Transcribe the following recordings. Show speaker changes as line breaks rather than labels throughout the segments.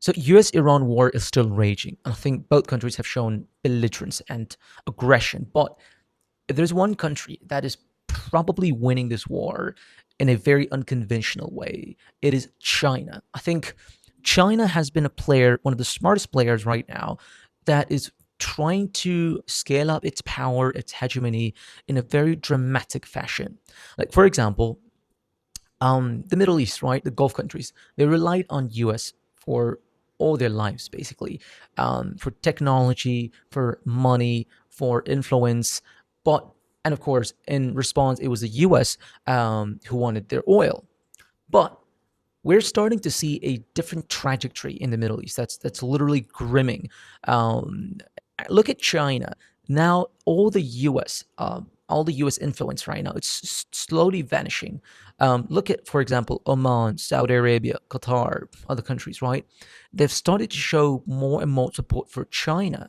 So US-Iran war is still raging. I think both countries have shown belligerence and aggression. But if there's one country that is probably winning this war in a very unconventional way, it is China. I think China has been a player, one of the smartest players right now, that is trying to scale up its power, its hegemony in a very dramatic fashion. Like, for example, the Middle East, right? The Gulf countries, they relied on US for all their lives, basically, for technology, for money, for influence. But, and of course, in response, it was the US who wanted their oil. But we're starting to see a different trajectory in the Middle East. That's literally grimming. Um, Look at China now. All the U.S. influence right now, it's slowly vanishing. Look at, for example, Oman, Saudi Arabia, Qatar, other countries. Right, they've started to show more and more support for China.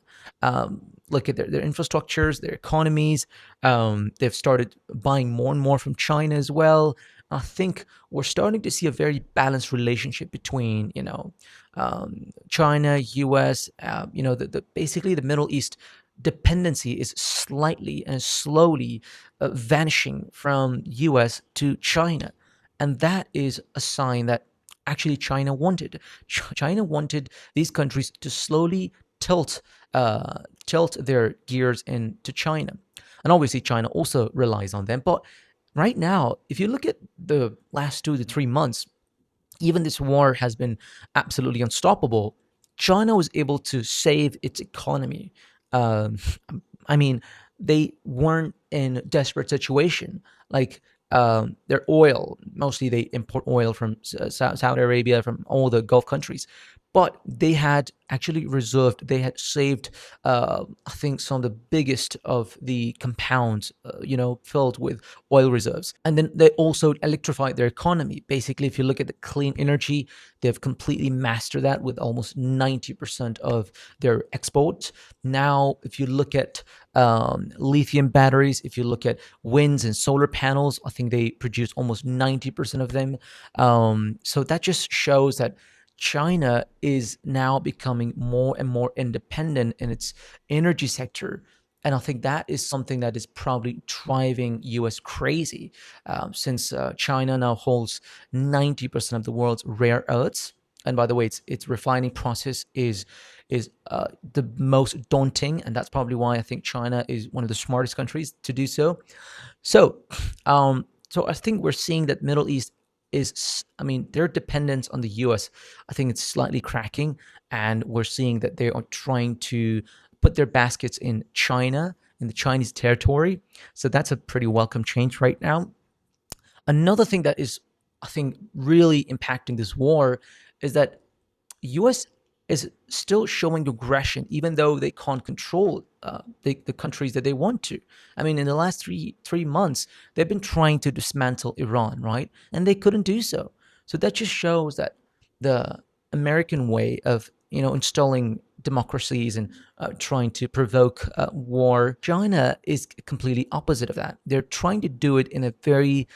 Look at their infrastructures, their economies. They've started buying more and more from China as well. I think we're starting to see a very balanced relationship between, China, U.S. Basically the Middle East dependency is slightly and slowly vanishing from U.S. to China, and that is a sign that actually China wanted. China wanted these countries to slowly tilt their gears into China, and obviously China also relies on them, but right now, if you look at the last 2 to 3 months, even this war has been absolutely unstoppable. China was able to save its economy. Um, I mean, they weren't in a desperate situation. Like their oil, mostly they import oil from Saudi Arabia, from all the Gulf countries. But they had actually reserved, they had saved, I think, some of the biggest of the compounds, filled with oil reserves. And then they also electrified their economy. Basically, if you look at the clean energy, they've completely mastered that with almost 90% of their exports. Now, if you look at lithium batteries, if you look at winds and solar panels, I think they produce almost 90% of them. So that just shows that China is now becoming more and more independent in its energy sector. And I think that is something that is probably driving US crazy, since China now holds 90% of the world's rare earths. And by the way, its refining process is the most daunting, and that's probably why I think China is one of the smartest countries to do so. So, so I think we're seeing that Middle East is, I mean, their dependence on the US, I think it's slightly cracking, and we're seeing that they are trying to put their baskets in China, in the Chinese territory. So that's a pretty welcome change right now. Another thing that is, I think, really impacting this war is that US is still showing aggression, even though they can't control the countries that they want to. I mean, in the last three months, they've been trying to dismantle Iran, right? And they couldn't do so. So that just shows that the American way of installing democracies and trying to provoke war, China is completely opposite of that. They're trying to do it in a very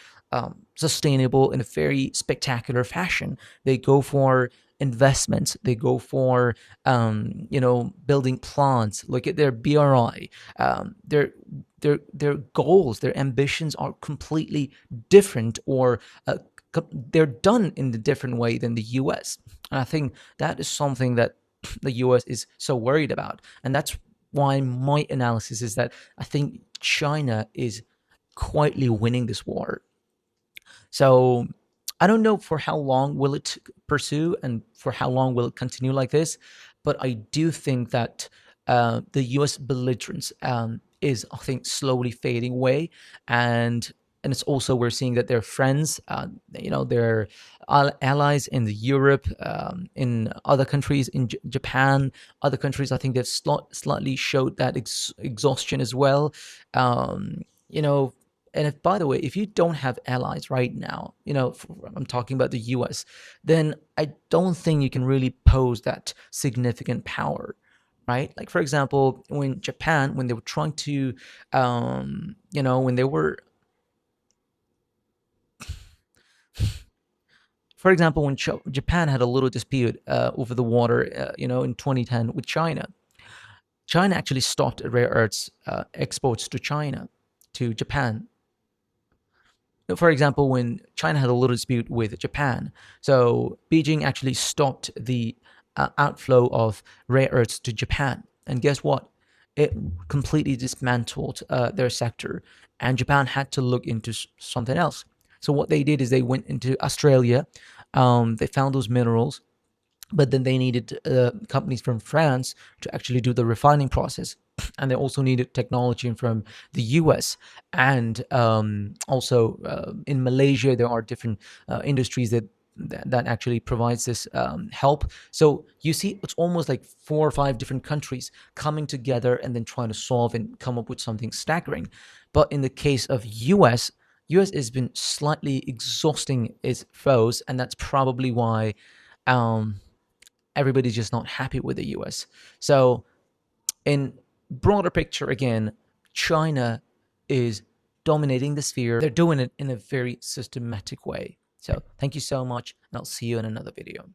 sustainable, in a very spectacular fashion. They go for investments. They go for building plants. Look at their BRI. Their goals, their ambitions are completely different, or they're done in a different way than the US. And I think that is something that the US is so worried about. And that's why my analysis is that I think China is quietly winning this war. So I don't know for how long will it pursue, and for how long will it continue like this, but I do think that the U.S. belligerence is, I think, slowly fading away, and it's also, we're seeing that their friends, their allies in the Europe, in other countries, in Japan, other countries, I think they've slightly showed that exhaustion as well. Um, you know, and if, by the way, if you don't have allies right now, I'm talking about the US, then I don't think you can really pose that significant power, right? Like, for example, when Japan, when they were trying to, when they were, For example, when Japan had a little dispute over the water, in 2010 with China, China actually stopped rare earths exports to China, to Japan. For example, when China had a little dispute with Japan, so Beijing actually stopped the outflow of rare earths to Japan. And guess what? It completely dismantled their sector, and Japan had to look into something else. So what they did is they went into Australia. They found those minerals, but then they needed companies from France to actually do the refining process. And they also needed technology from the US. And also in Malaysia, there are different industries that actually provides this help. So you see, it's almost like 4 or 5 different countries coming together and then trying to solve and come up with something staggering. But in the case of US has been slightly exhausting its foes, and that's probably why um, everybody's just not happy with the US. So, in broader picture, again, China is dominating the sphere. They're doing it in a very systematic way. So, thank you so much, and I'll see you in another video.